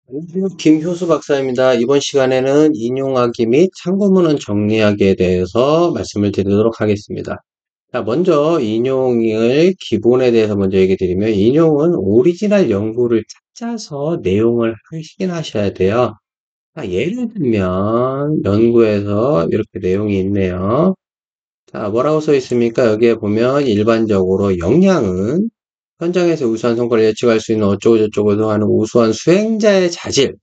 안녕하세요. 김효수 박사입니다. 이번 시간에는 인용하기 및 참고문헌 정리하기에 대해서 말씀을 드리도록 하겠습니다. 자, 먼저 인용의 기본에 대해서 먼저 얘기 드리면, 인용은 오리지널 연구를 찾아서 내용을 확인하셔야 돼요. 자, 예를 들면 연구에서 이렇게 내용이 있네요. 자, 뭐라고 써 있습니까? 여기에 보면 일반적으로 역량은 현장에서 우수한 성과를 예측할 수 있는 어쩌고저쩌고 하는 우수한 수행자의 자질,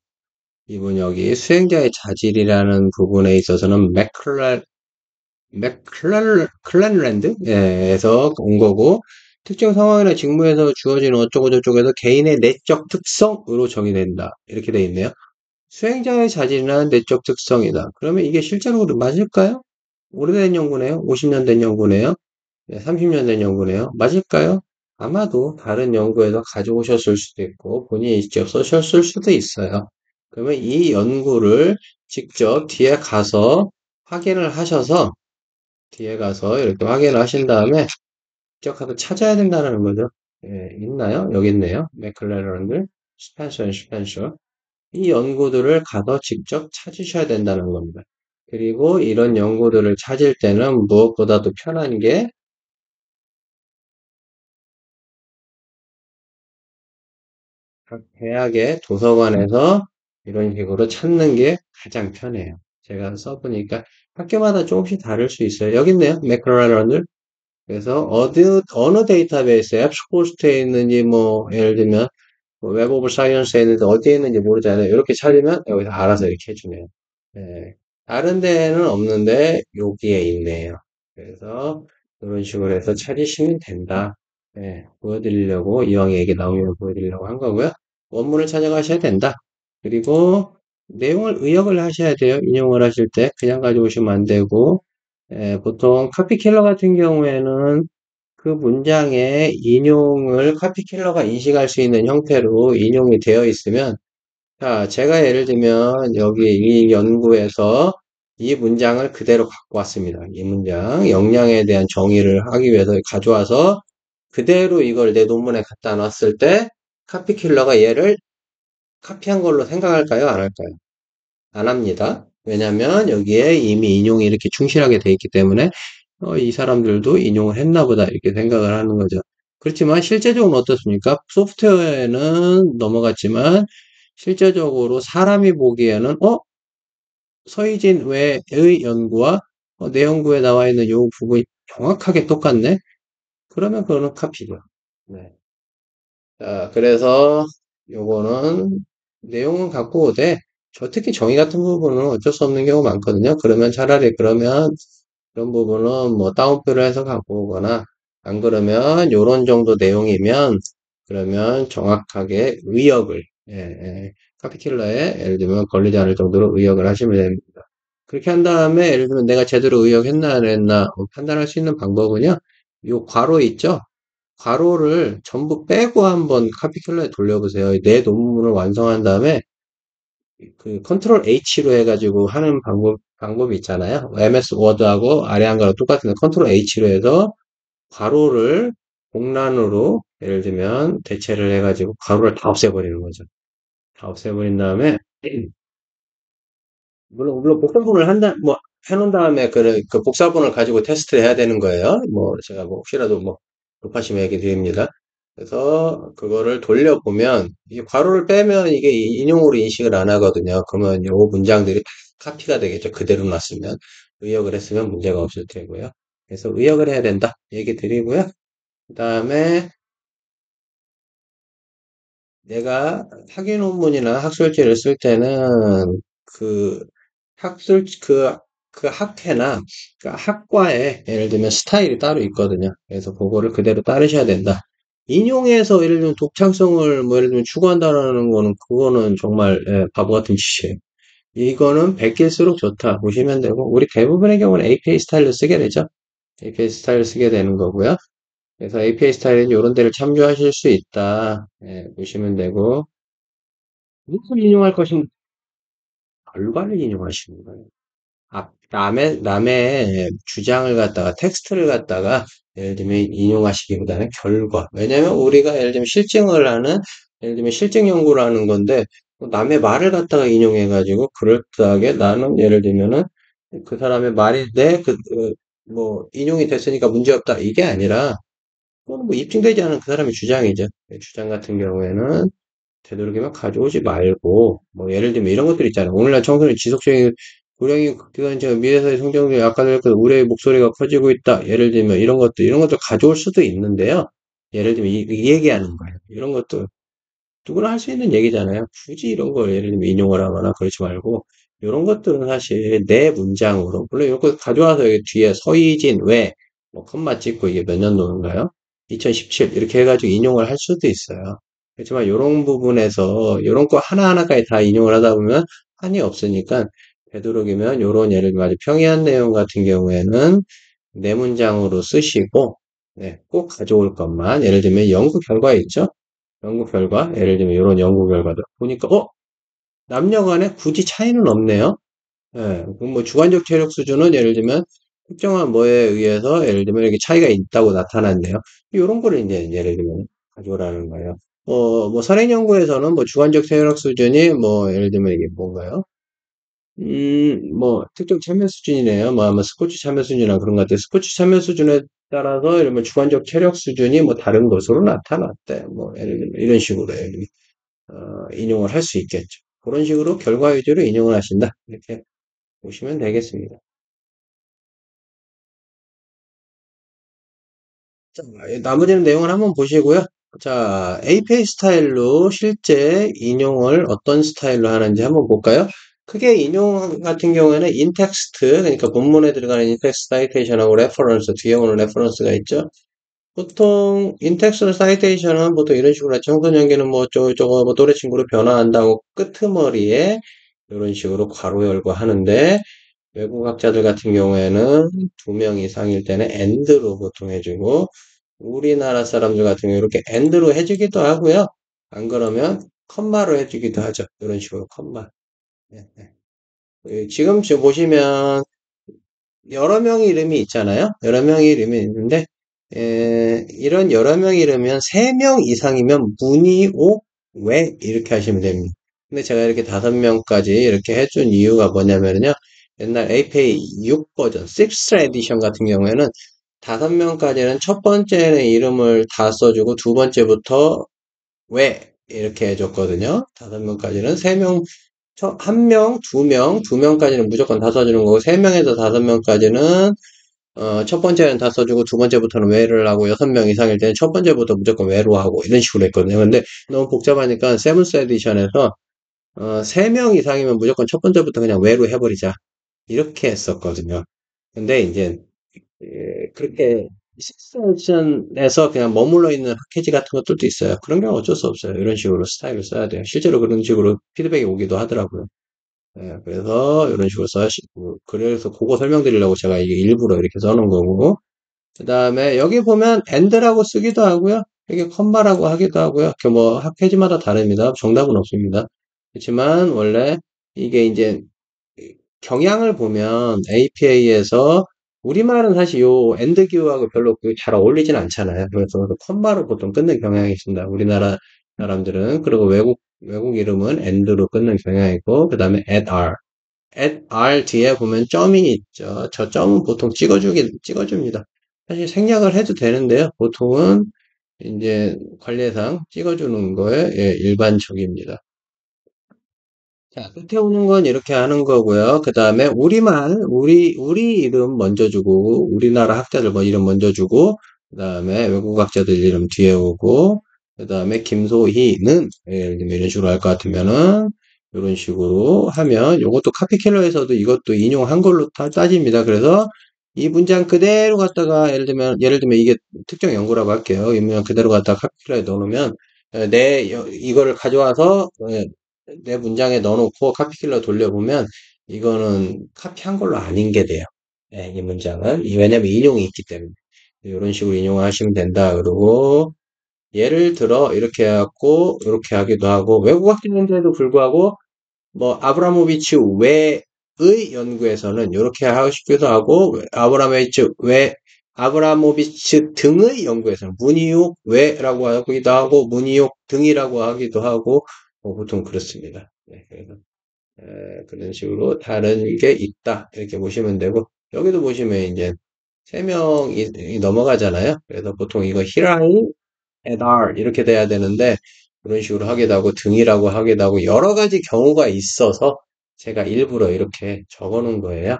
이분 여기 수행자의 자질이라는 부분에 있어서는 클랜랜드에서 온 거고, 특정 상황이나 직무에서 주어진 어쩌고저쩌고에서 개인의 내적 특성으로 정의된다. 이렇게 돼 있네요. 수행자의 자질이나 내적 특성이다. 그러면 이게 실제로 맞을까요? 오래된 연구네요. 50년 된 연구네요. 30년 된 연구네요. 맞을까요? 아마도 다른 연구에서 가져오셨을 수도 있고 본인이 직접 쓰셨을 수도 있어요. 그러면 이 연구를 직접 뒤에 가서 이렇게 확인을 하신 다음에 직접 가서 찾아야 된다는 거죠. 예, 있나요? 여기 있네요. 맥클레런들, 스펜서 앤 스펜서. 이 연구들을 가서 직접 찾으셔야 된다는 겁니다. 그리고 이런 연구들을 찾을 때는 무엇보다도 편한 게 각 대학의 도서관에서 이런 식으로 찾는 게 가장 편해요. 제가 써보니까 학교마다 조금씩 다를 수 있어요. 여기 있네요. 매크로런들. 그래서 어느 데이터베이스에 앱스코스트에 있는지 뭐 예를 들면 뭐 웹 오브 사이언스에 있는데 어디에 있는지 모르잖아요. 이렇게 찾으면 여기서 알아서 이렇게 해주네요. 예. 다른 데는 없는데 여기에 있네요. 그래서 이런 식으로 해서 찾으시면 된다. 예, 보여드리려고 이왕 얘기 나오면 보여드리려고 한 거고요. 원문을 찾아가셔야 된다. 그리고 내용을 의역을 하셔야 돼요. 인용을 하실 때 그냥 가져오시면 안 되고 보통 카피킬러 같은 경우에는 그 문장의 인용을 카피킬러가 인식할 수 있는 형태로 인용이 되어 있으면 자, 제가 예를 들면 여기 이 연구에서 이 문장을 그대로 갖고 왔습니다. 이 문장, 역량에 대한 정의를 하기 위해서 가져와서 그대로 이걸 내 논문에 갖다 놨을 때 카피킬러가 얘를 카피한 걸로 생각할까요? 안 할까요? 안 합니다. 왜냐면 여기에 이미 인용이 이렇게 충실하게 돼 있기 때문에 이 사람들도 인용을 했나 보다 이렇게 생각을 하는 거죠. 그렇지만 실제적으로 어떻습니까? 소프트웨어에는 넘어갔지만 실제적으로 사람이 보기에는 서희진 외의 연구와 내 연구에 나와 있는 요 부분이 정확하게 똑같네? 그러면 그거는 카피죠. 네. 자, 그래서 요거는 내용은 갖고 오되 저 특히 정의 같은 부분은 어쩔 수 없는 경우가 많거든요. 그러면 차라리 그러면 그런 부분은 뭐 따옴표를 해서 갖고 오거나 안 그러면 요런 정도 내용이면 그러면 정확하게 의역을 카피킬러에 예를 들면 걸리지 않을 정도로 의역을 하시면 됩니다. 그렇게 한 다음에 예를 들면 내가 제대로 의역했나 안 했나 판단할 수 있는 방법은요. 요 괄호 있죠? 괄호를 전부 빼고 한번 카피큘러에 돌려보세요. 내 논문을 완성한 다음에 그 컨트롤 H로 해가지고 하는 방법이 있잖아요. MS 워드하고 아래 한 거랑 똑같은데 컨트롤 H로 해서 괄호를 공란으로 예를 들면 대체를 해가지고 괄호를 다 없애버리는 거죠. 다 없애버린 다음에 물론 복사본을 해놓은 다음에 그 복사본을 가지고 테스트를 해야 되는 거예요. 뭐 제가 뭐 혹시라도 뭐 급하시면 얘기 드립니다. 그래서 그거를 돌려보면 이 괄호를 빼면 이게 인용으로 인식을 안 하거든요. 그러면 요 문장들이 다 카피가 되겠죠. 그대로 놨으면 의역을 했으면 문제가 없을 테고요. 그래서 의역을 해야 된다 얘기 드리고요. 그 다음에 내가 학위 논문이나 학술지를 쓸 때는 그 학술 그 학회나 그 학과에 예를 들면 스타일이 따로 있거든요. 그래서 그거를 그대로 따르셔야 된다. 인용해서 예를 들면 독창성을 뭐 예를 들면 추구한다라는 거는 그거는 정말 바보 같은 짓이에요. 이거는 베낄수록 좋다 보시면 되고 우리 대부분의 경우는 APA 스타일로 쓰게 되죠. APA 스타일을 쓰게 되는 거고요. 그래서 APA 스타일은 이런 데를 참조하실 수 있다. 보시면 되고 무슨 인용할 것인가 결과를 인용하시는 거예요. 남의 주장을 갖다가, 텍스트를 갖다가, 예를 들면 인용하시기보다는 결과. 왜냐면 우리가 예를 들면 예를 들면 실증 연구를 하는 건데, 남의 말을 갖다가 인용해가지고 그럴듯하게 나는 예를 들면은 그 사람의 말이 뭐 인용이 됐으니까 문제없다 이게 아니라 그거는 뭐 입증되지 않은 그 사람의 주장이죠. 주장 같은 경우에는 되도록이면 가져오지 말고 뭐 예를 들면 이런 것들 있잖아요. 오늘날 청소년 지속적인 불량이 극대화된 미래사회 성장률이 악화될 것 우려의 목소리가 커지고 있다. 예를 들면 이런 것들 가져올 수도 있는데요. 예를 들면 이 얘기하는 거예요. 이런 것도 누구나 할 수 있는 얘기잖아요. 굳이 이런 걸 예를 들면 인용을 하거나 그러지 말고 이런 것들은 사실 내 문장으로 물론 이런 거 가져와서 여기 뒤에 서희진 왜 뭐 컴마 찍고 이게 몇 년도인가요? 2017 이렇게 해가지고 인용을 할 수도 있어요. 그렇지만 이런 부분에서 이런 거 하나하나까지 다 인용을 하다 보면 한이 없으니까 되도록이면 이런 예를 들면 아주 평이한 내용 같은 경우에는 내 문장으로 쓰시고 네, 꼭 가져올 것만 예를 들면 연구 결과 있죠? 연구 결과, 예를 들면 이런 연구 결과들 보니까, 남녀 간에 굳이 차이는 없네요. 예, 그럼 뭐 주관적 체력 수준은 예를 들면 특정한 뭐에 의해서 예를 들면 이렇게 차이가 있다고 나타났네요. 이런 거를 이제 예를 들면 가져오라는 거예요. 뭐 선행 연구에서는 뭐 주관적 체력 수준이 뭐 예를 들면 이게 뭔가요? 뭐 특정 참여 수준이네요. 뭐 아마 스포츠 참여 수준이나 그런 것 같아요. 스포츠 참여 수준에 따라서 이러면 주관적 체력 수준이 뭐 다른 것으로 나타났대. 뭐 예를 들면 이런 식으로 인용을 할 수 있겠죠. 그런 식으로 결과 위주로 인용을 하신다. 이렇게 보시면 되겠습니다. 자, 나머지는 내용을 한번 보시고요. 자, APA 스타일로 실제 인용을 어떤 스타일로 하는지 한번 볼까요? 크게 인용 같은 경우에는 인텍스트, 그러니까 본문에 들어가는 인텍스트 사이테이션하고 레퍼런스, 뒤에 오는 레퍼런스가 있죠. 보통 인텍스트 사이테이션은 보통 이런 식으로 청소년 연기는 뭐 저거 뭐 또래 친구로 변화한다고 끄트머리에 이런 식으로 괄호 열고 하는데 외국학자들 같은 경우에는 두 명 이상일 때는 and로 보통 해주고 우리나라 사람들 같은 경우 이렇게 and로 해주기도 하고요. 안 그러면 컴마로 해주기도 하죠. 이런 식으로 컴마. 네, 네. 지금 보시면 여러 명의 이름이 있잖아요. 여러 명의 이름이 있는데 이런 여러 명의 이름이면 세 명 이상이면 문의, 오, 왜 이렇게 하시면 됩니다. 근데 제가 이렇게 5명까지 이렇게 해준 이유가 뭐냐면요. 옛날 APA 6 버전, 6th 에디션 같은 경우에는 5명까지는 첫 번째는 이름을 다 써주고 두 번째부터 왜 이렇게 해줬거든요. 5명까지는 3명, 한 명, 두 명까지는 무조건 다 써주는 거고, 3명에서 5명까지는, 첫 번째는 다 써주고, 두 번째부터는 왜를 하고, 6명 이상일 때는 첫 번째부터 무조건 왜로 하고, 이런 식으로 했거든요. 근데 너무 복잡하니까, 세븐스 에디션에서, 3명 이상이면 무조건 첫 번째부터 그냥 왜로 해버리자. 이렇게 했었거든요. 근데 이제, 그렇게, 식스에디션에서 그냥 머물러 있는 패키지 같은 것들도 있어요. 그런 경우 어쩔 수 없어요. 이런 식으로 스타일을 써야 돼요. 실제로 그런 식으로 피드백이 오기도 하더라고요. 예, 그래서 이런 식으로 써시고 그래서 그거 설명드리려고 제가 이게 일부러 이렇게 써놓은 거고 그 다음에 여기 보면 and라고 쓰기도 하고요 이게 컴마라고 하기도 하고요 뭐 학회지마다 다릅니다. 정답은 없습니다. 그렇지만 원래 이게 이제 경향을 보면 APA에서 우리말은 사실 요 and 기호하고 별로 잘 어울리진 않잖아요. 그래서 컴마로 보통 끊는 경향이 있습니다. 우리나라 사람들은 그리고 외국 이름은 and로 끊는 경향이고 그 다음에 at R 뒤에 보면 점이 있죠. 저 점은 보통 찍어줍니다. 사실 생략을 해도 되는데요. 보통은 이제 관례상 찍어주는 거에 예, 일반적입니다. 자, 끝에 오는 건 이렇게 하는 거고요. 그 다음에 우리 이름 먼저 주고, 우리나라 학자들 뭐 이름 먼저 주고, 그 다음에 외국 학자들 이름 뒤에 오고, 그 다음에 김소희는, 예를 들면 이런 식으로 할 것 같으면은, 이런 식으로 하면, 요것도 카피킬러에서도 이것도 인용한 걸로 따집니다. 그래서 이 문장 그대로 갖다가, 예를 들면 이게 특정 연구라고 할게요. 이 문장 그대로 갖다가 카피킬러에 넣어놓으면, 이거를 가져와서, 내 문장에 넣어놓고 카피킬러 돌려보면 이거는 카피한 걸로 아닌 게 돼요. 예, 이 문장은 왜냐면 인용이 있기 때문에 이런 식으로 인용을 하시면 된다. 그러고 예를 들어 이렇게 해갖고 이렇게 하기도 하고 외국학자인데도 불구하고 뭐 아브라모비치 외의 연구에서는 이렇게 하고 싶기도 하고 아브라모비치 등의 연구에서는 문이옥 외라고 하기도 하고 문이옥 등이라고 하기도 하고 뭐 보통 그렇습니다. 네, 그래서 그런 식으로 다른 게 있다. 이렇게 보시면 되고, 여기도 보시면 이제 세 명이 넘어가잖아요. 그래서 보통 이거 히라이, 에달 이렇게 돼야 되는데, 그런 식으로 하기도 하고, 등이라고 하기도 하고, 여러 가지 경우가 있어서 제가 일부러 이렇게 적어 놓은 거예요.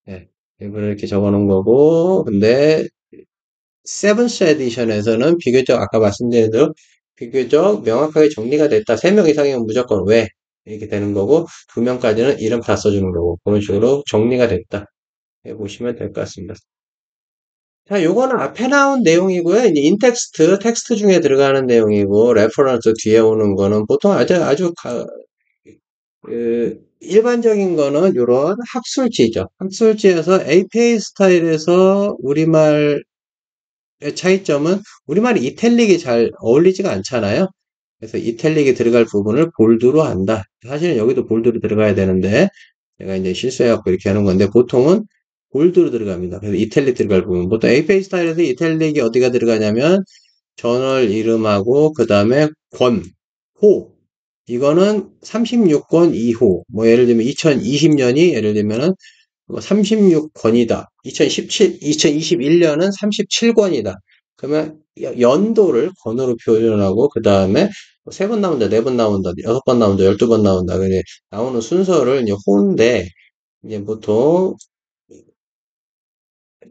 네, 일부러 이렇게 적어 놓은 거고, 근데 세븐스 에디션에서는 비교적 아까 말씀드린 대로 비교적 명확하게 정리가 됐다. 세 명 이상이면 무조건 왜 이렇게 되는 거고 두 명까지는 이름 다 써주는 거고 그런 식으로 정리가 됐다. 보시면 될 것 같습니다. 자, 요거는 앞에 나온 내용이고요. 이제 인텍스트, 텍스트 중에 들어가는 내용이고 레퍼런스 뒤에 오는 거는 보통 아주 일반적인 거는 요런 학술지죠. 학술지에서 APA 스타일에서 우리말 차이점은 우리말이 이탈릭이 잘 어울리지가 않잖아요. 그래서 이탈릭이 들어갈 부분을 볼드로 한다. 사실은 여기도 볼드로 들어가야 되는데 제가 이제 실수해갖고 이렇게 하는 건데 보통은 볼드로 들어갑니다. 그래서 이탈릭 들어갈 부분. 보통 APA 스타일에서 이탈릭이 어디가 들어가냐면 저널 이름하고 그 다음에 호. 이거는 36권 2호. 뭐 예를 들면 2020년이 예를 들면은 36권이다. 2021년은 37권이다. 그러면 연도를 권으로 표현하고 그 다음에 세 번 나온다, 네 번 나온다, 여섯 번 나온다, 12번 나온다. 그래 나오는 순서를 이제 호인데 이제 보통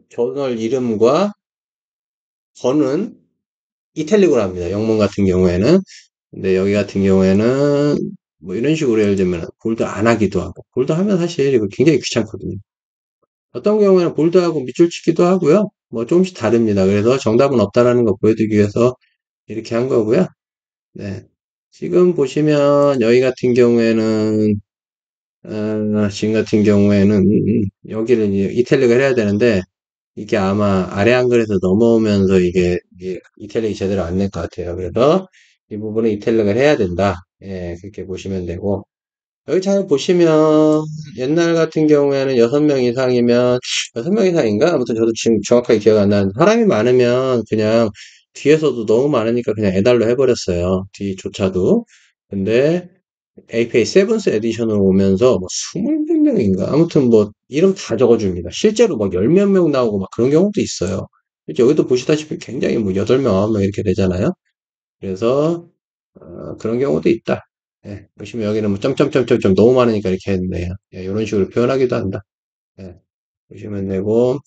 저널 이름과 권은 이탈릭으로 합니다. 영문 같은 경우에는. 근데 여기 같은 경우에는 뭐 이런 식으로 예를 들면 볼드 안 하기도 하고 볼드 하면 사실 이거 굉장히 귀찮거든요. 어떤 경우에는 볼드하고 밑줄 치기도 하고요. 뭐 조금씩 다릅니다. 그래서 정답은 없다라는 거 보여드리기 위해서 이렇게 한 거고요. 네. 지금 보시면 여기 같은 경우에는 지금 같은 경우에는 여기를 이제 이탈릭을 해야 되는데 이게 아마 아래 한글에서 넘어오면서 이게 이탈릭이 제대로 안 될 것 같아요. 그래서 이 부분은 이탈릭을 해야 된다. 예, 그렇게 보시면 되고 여기 잘 보시면 옛날 같은 경우에는 6명 이상이면 6명 이상인가? 아무튼 저도 지금 정확하게 기억 안 나는데 사람이 많으면 그냥 뒤에서도 너무 많으니까 그냥 애달로 해버렸어요. 뒤조차도. 근데 APA 세븐스 에디션으로 오면서 뭐 20몇 명인가? 아무튼 뭐 이름 다 적어줍니다. 실제로 막 열 몇 명 나오고 막 그런 경우도 있어요. 여기도 보시다시피 굉장히 뭐 8명, 9명 이렇게 되잖아요. 그래서 그런 경우도 있다. 예, 보시면 여기는 뭐 점점점점점 너무 많으니까 이렇게 했네요. 예, 이런 식으로 표현하기도 한다. 예, 보시면 되고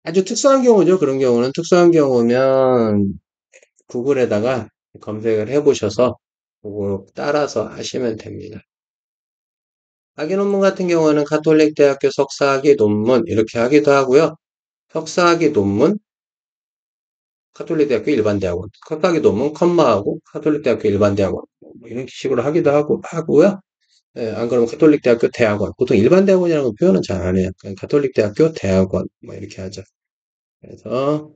아주 특수한 경우죠. 그런 경우는 특수한 경우면 구글에다가 검색을 해보셔서 그거 따라서 하시면 됩니다. 학위 논문 같은 경우는 가톨릭 대학교 석사학위 논문 이렇게 하기도 하고요. 석사학위 논문 가톨릭 대학교 일반대학원, 석사학위 논문 컴마하고 가톨릭 대학교 일반대학원 뭐 이런 식으로 하기도 하고요. 예, 안 그러면 가톨릭 대학교 대학원. 보통 일반 대학원이라는 표현은 잘 안 해요. 그냥 가톨릭 대학교 대학원. 뭐 이렇게 하죠. 그래서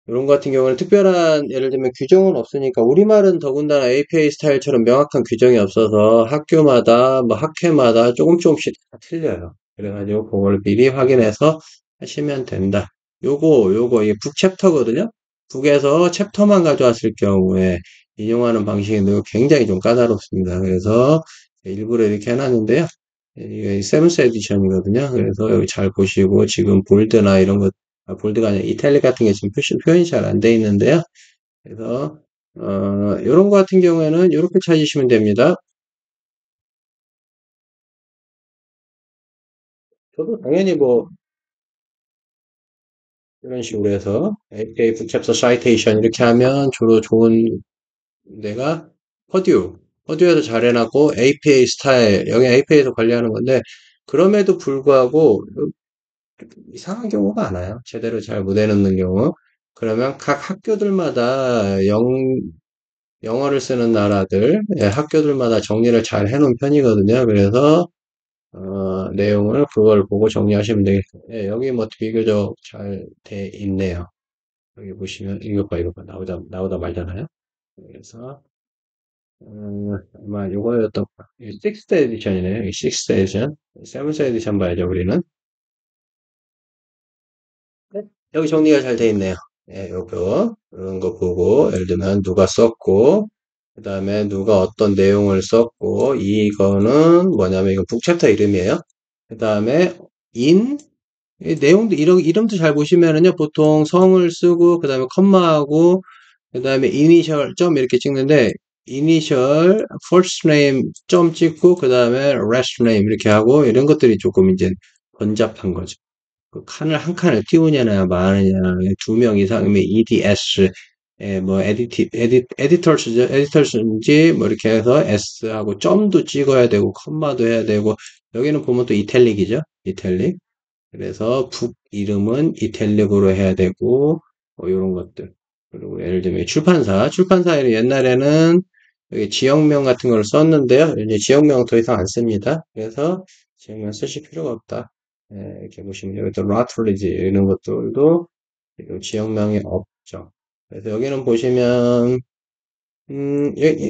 이런 거 같은 경우는 특별한 예를 들면 규정은 없으니까 우리말은 더군다나 APA 스타일처럼 명확한 규정이 없어서 학교마다 뭐 학회마다 조금씩 다 틀려요. 그래가지고 그걸 미리 확인해서 하시면 된다. 요거 이게 북 챕터거든요. 북에서 챕터만 가져왔을 경우에 인용하는 방식이 굉장히 좀 까다롭습니다. 그래서 일부러 이렇게 해놨는데요. 이게 세븐스 에디션이거든요. 그래서 여기 잘 보시고 지금 볼드나 이런 것 볼드가 아니라 이탈릭 같은 게 지금 표현이 잘 안 돼 있는데요. 그래서 이런 거 같은 경우에는 이렇게 찾으시면 됩니다. 저도 당연히 뭐 이런 식으로 해서 APA 챕터 사이테이션 이렇게 하면 주로 좋은 데가 퍼듀에서 잘 해놨고 APA 스타일 여기 APA에서 관리하는 건데 그럼에도 불구하고 이상한 경우가 많아요. 제대로 잘 못 해놓는 경우. 그러면 각 학교들마다 영어를 쓰는 나라들, 예, 학교들마다 정리를 잘 해놓은 편이거든요. 그래서, 내용을 그걸 보고 정리하시면 되겠어요. 예, 여기 뭐 비교적 잘 돼 있네요. 여기 보시면, 이것 봐, 나오다 말잖아요. 그래서, 아마 이거였던, 6th 에디션이네요. 6th 에디션. 7th 에디션 봐야죠, 우리는. 네. 여기 정리가 잘 돼 있네요. 예, 요거, 이런 거 보고, 예를 들면 누가 썼고, 그 다음에 누가 어떤 내용을 썼고, 이거는 뭐냐면, 이거 북챕터 이름이에요. 그 다음에, in, 이 내용도, 이름도 잘 보시면은요, 보통 성을 쓰고, 그 다음에 컴마하고, 그 다음에 이니셜 점 이렇게 찍는데, 이니셜, first name 점 찍고, 그 다음에 last name 이렇게 하고, 이런 것들이 조금 이제 번잡한 거죠. 그 칸을 한 칸을 띄우냐나 마느냐, 두 명 이상이면 EDS, 뭐 에디터스인지 뭐 이렇게 해서 S하고 점도 찍어야 되고 컴마도 해야 되고 여기는 보면 또 이탈릭이죠. 이탈릭. 그래서 북 이름은 이탈릭으로 해야 되고 뭐 이런 것들. 그리고 예를 들면 출판사 옛날에는 여기 지역명 같은 걸 썼는데요. 이제 지역명 더 이상 안 씁니다. 그래서 지역명 쓰실 필요가 없다. 이렇게 보시면 여기 또 라틀리지 이런 것들도 지역명이 없죠. 그래서 여기는 보시면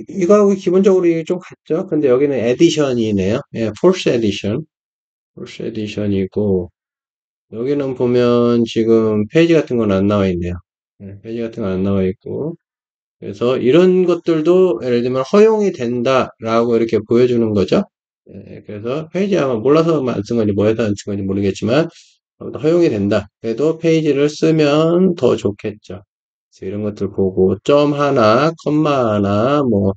이거하고 기본적으로 이게 좀 같죠? 근데 여기는 에디션이네요. 예, 폴스 에디션. 폴스 에디션이고 여기는 보면 지금 페이지 같은 건 안 나와 있네요. 예, 페이지 같은 건 안 나와 있고 그래서 이런 것들도 예를 들면 허용이 된다라고 이렇게 보여주는 거죠. 예, 그래서 페이지 아마 몰라서 안 쓴 건지 뭐해서 안 쓴 건지 모르겠지만 아무튼 허용이 된다. 그래도 페이지를 쓰면 더 좋겠죠. 그래서 이런 것들 보고 점 하나, 컴마 하나, 뭐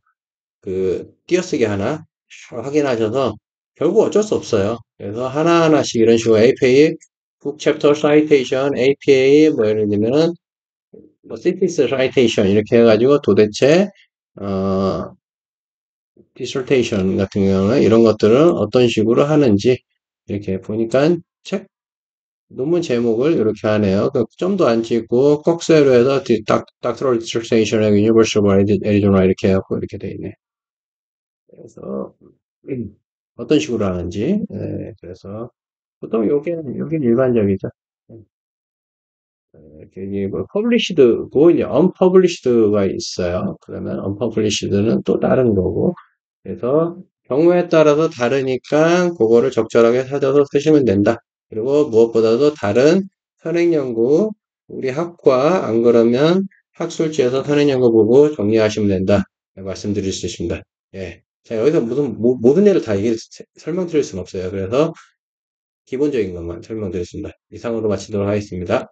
그 띄어쓰기 하나 확인하셔서 결국 어쩔 수 없어요. 그래서 하나하나씩 이런 식으로 APA, 북 챕터 사이테이션, APA 뭐 예를 들면은 뭐 thesis citation 이렇게 해가지고 도대체 어 dissertation 같은 경우는 이런 것들은 어떤 식으로 하는지 이렇게 보니까 책 논문 제목을 이렇게 하네요. 그 점도 안 찍고 꺽쇠로 해서 doctoral dissertation at University of Arizona 이렇게 해갖고 이렇게 돼 있네. 그래서 어떤 식으로 하는지 그래서 보통 요게 일반적이죠. 이게 뭐 published고 이제 unpublished가 있어요. 그러면 unpublished는 또 다른 거고. 그래서 경우에 따라서 다르니까 그거를 적절하게 찾아서 쓰시면 된다. 그리고 무엇보다도 다른 선행연구 우리 학과 안 그러면 학술지에서 선행연구 보고 정리하시면 된다. 말씀드릴 수 있습니다. 예. 자, 여기서 모든 예를 다 설명드릴 수는 없어요. 그래서 기본적인 것만 설명드렸습니다. 이상으로 마치도록 하겠습니다.